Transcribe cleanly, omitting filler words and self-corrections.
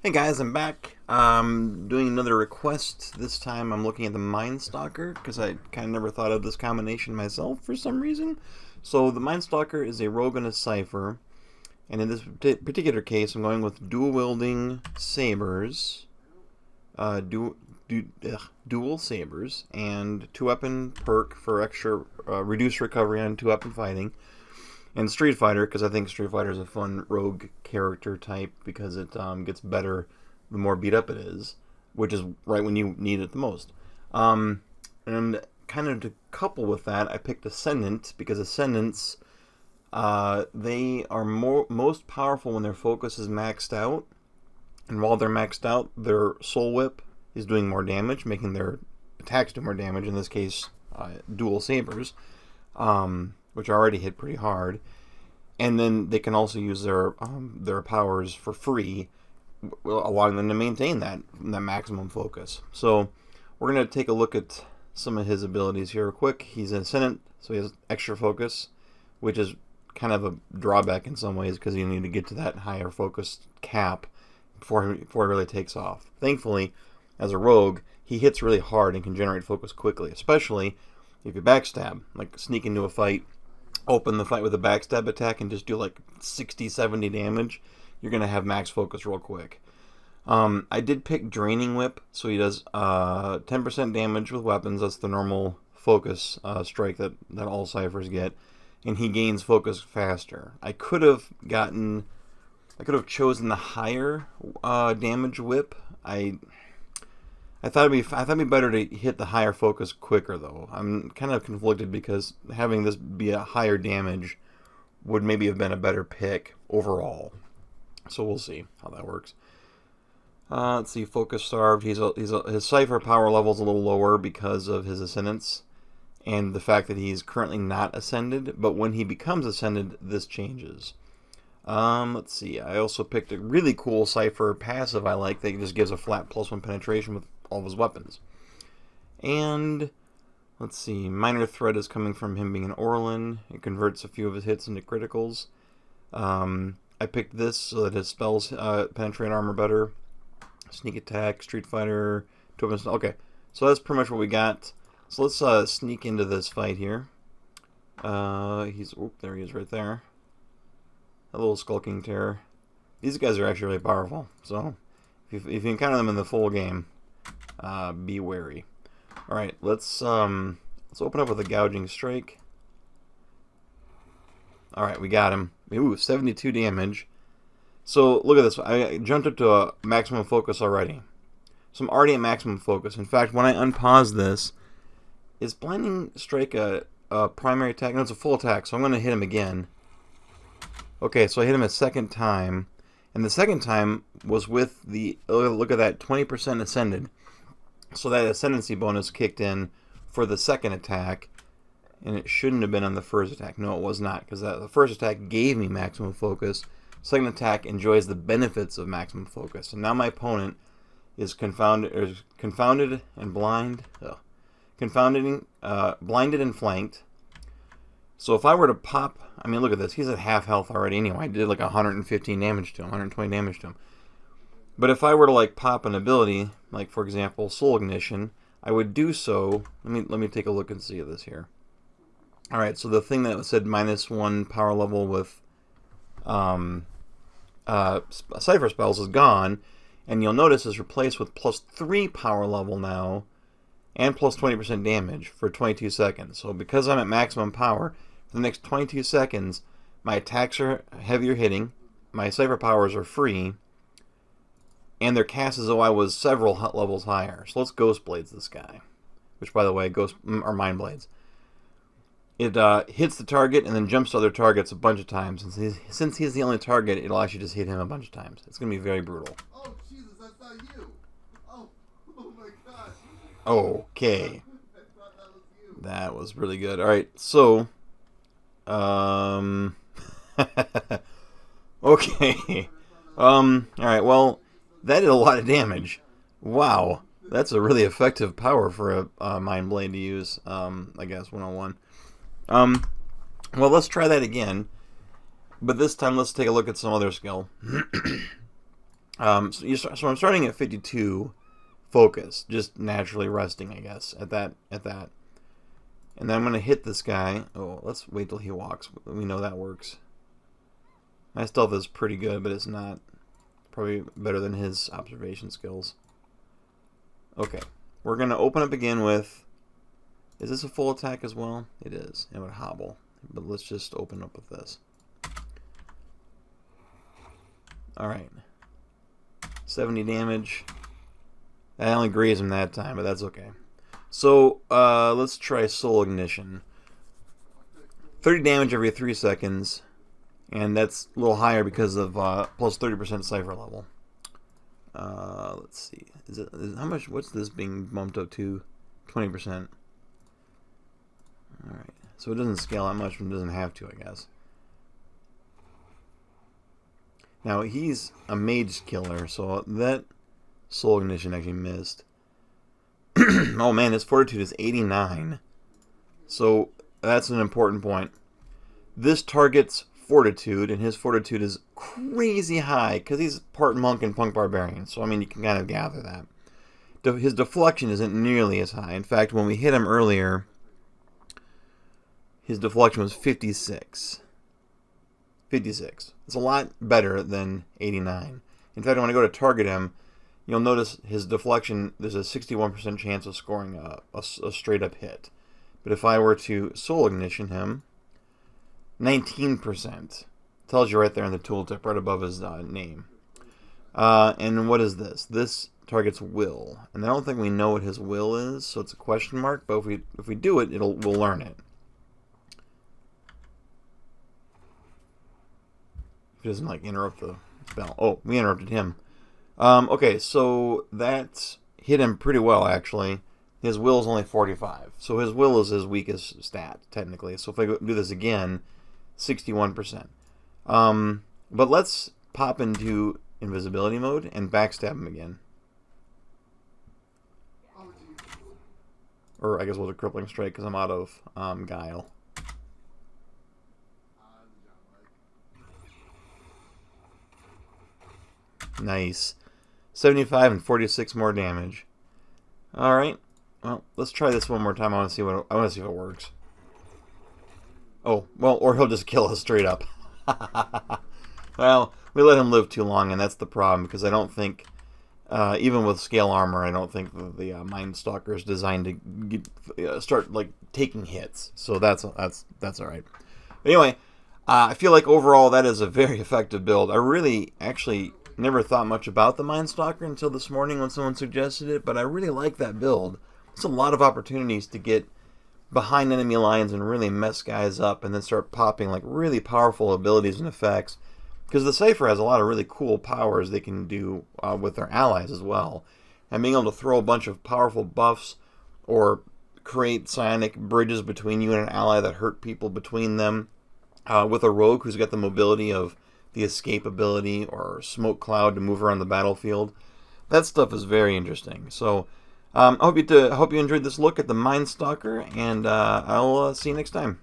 Hey guys, I'm back. Doing another request. This time I'm looking at the Mindstalker because I kind of never thought of this combination myself for some reason. So the Mindstalker is a rogue and a Cipher, and in this particular case I'm going with dual wielding sabers, dual sabers, and 2-weapon perk for extra reduced recovery on 2-weapon fighting. And Street Fighter, because I think Street Fighter is a fun rogue character type because it gets better the more beat up it is, which is right when you need it the most. And kind of to couple with that, I picked Ascendant because Ascendants, they are most powerful when their focus is maxed out. And while they're maxed out, their Soul Whip is doing more damage, making their attacks do more damage, in this case, dual sabers. Which already hit pretty hard, and then they can also use their powers for free, allowing them to maintain that maximum focus. So we're going to take a look at some of his abilities here real quick. He's an Ascendant, so he has extra focus, which is kind of a drawback in some ways because you need to get to that higher focus cap before it really takes off. Thankfully, as a rogue, he hits really hard and can generate focus quickly, especially if you backstab, like sneak into a fight, open the fight with a backstab attack and just do like 60-70 damage, you're going to have max focus real quick. I did pick Draining Whip, so he does 10% damage with weapons. That's the normal focus strike that all Ciphers get, and he gains focus faster. I could have chosen the higher damage whip. I thought it'd be better to hit the higher focus quicker, though. I'm kind of conflicted because having this be a higher damage would maybe have been a better pick overall. So we'll see how that works. Let's see, focus starved. His Cipher power level is a little lower because of his ascendance and the fact that he's currently not ascended. But when he becomes ascended, this changes. Let's see. I also picked a really cool Cipher passive I like that just gives a flat +1 penetration with all of his weapons. And let's see, minor threat is coming from him being an Orlin. It converts a few of his hits into criticals. I picked this so that his spells penetrate armor better. Sneak attack, Street Fighter, 2-weapon. Okay, so that's pretty much what we got. So let's sneak into this fight here. There he is right there. A little skulking terror. These guys are actually really powerful, so if you encounter them in the full game, be wary. Alright, let's open up with a Gouging Strike. Alright, we got him. Ooh, 72 damage. So, look at this. I jumped up to a maximum focus already. So I'm already at maximum focus. In fact, when I unpause this, is Blinding Strike a primary attack? No, it's a full attack, so I'm going to hit him again. Okay, so I hit him a second time. And the second time was with the, look at that, 20% ascended. So that ascendancy bonus kicked in for the second attack, and it shouldn't have been on the first attack. No, it was not, because the first attack gave me maximum focus. Second attack enjoys the benefits of maximum focus. And now my opponent is confounded and blind. Blinded and flanked. So if I were to pop, I mean, look at this. He's at half health already anyway. I did like 115 damage to him, 120 damage to him. But if I were to like pop an ability, like for example Soul Ignition, I would do so. Let me take a look and see this here. All right, so the thing that said -1 power level with Cipher spells is gone, and you'll notice is replaced with +3 power level now, and +20% damage for 22 seconds. So because I'm at maximum power, for the next 22 seconds, my attacks are heavier hitting, my Cipher powers are free, and they're cast as though I was several levels higher. So let's Ghost Blades this guy, which by the way, Mind Blades. It hits the target and then jumps to other targets a bunch of times. Since he's the only target, it'll actually just hit him a bunch of times. It's going to be very brutal. Oh, Jesus, that's not you. Oh my God. Okay. I thought that was you. That was really good. All right, so... okay. Alright, well, that did a lot of damage. Wow. That's a really effective power for a Mind Blade to use, I guess, 101. Well, let's try that again. But this time, let's take a look at some other skill. So I'm starting at 52 focus, just naturally resting, I guess, at that. And then I'm going to hit this guy. Oh, let's wait till he walks. We know that works. My stealth is pretty good, but it's not probably better than his observation skills. Okay, we're going to open up again with... Is this a full attack as well? It is. It would hobble. But let's just open up with this. Alright. 70 damage. I only grazed him that time, but that's okay. So, let's try Soul Ignition. 30 damage every 3 seconds. And that's a little higher because of plus 30% Cipher level. Let's see. How much? What's this being bumped up to? 20%. Alright. So it doesn't scale that much, but it doesn't have to, I guess. Now, he's a mage killer, so that Soul Ignition actually missed. Oh man, his fortitude is 89. So that's an important point. This targets fortitude, and his fortitude is crazy high because he's part monk and punk barbarian. So I mean, you can kind of gather that. His deflection isn't nearly as high. In fact, when we hit him earlier, his deflection was 56. 56. It's a lot better than 89. In fact, when I go to target him, you'll notice his deflection, there's a 61% chance of scoring a straight up hit. But if I were to Soul Ignition him, 19%. Tells you right there in the tooltip, right above his name. And what is this? This targets will. And I don't think we know what his will is, so it's a question mark. But if we do it, we'll learn it. If it doesn't like interrupt the spell. Oh, we interrupted him. Okay, so that hit him pretty well, actually. His will is only 45. So his will is his weakest stat, technically. So if I do this again, 61%. But let's pop into invisibility mode and backstab him again. Or I guess we'll do crippling strike because I'm out of guile. Nice. 75 and 46 more damage. Alright. Well, let's try this one more time. I want to see if it works. Oh, well, or he'll just kill us straight up. Well, we let him live too long, and that's the problem, because I don't think, even with scale armor, I don't think the Mindstalker is designed to start, like, taking hits. So that's alright. Anyway, I feel like overall that is a very effective build. I really, actually, never thought much about the Mindstalker until this morning when someone suggested it, but I really like that build. It's a lot of opportunities to get behind enemy lines and really mess guys up and then start popping like really powerful abilities and effects. Because the Cipher has a lot of really cool powers they can do with their allies as well. And being able to throw a bunch of powerful buffs or create psionic bridges between you and an ally that hurt people between them. With a rogue who's got the mobility of the escape ability or smoke cloud to move around the battlefield. That stuff is very interesting. So I hope you enjoyed this look at the Mindstalker, and I'll see you next time.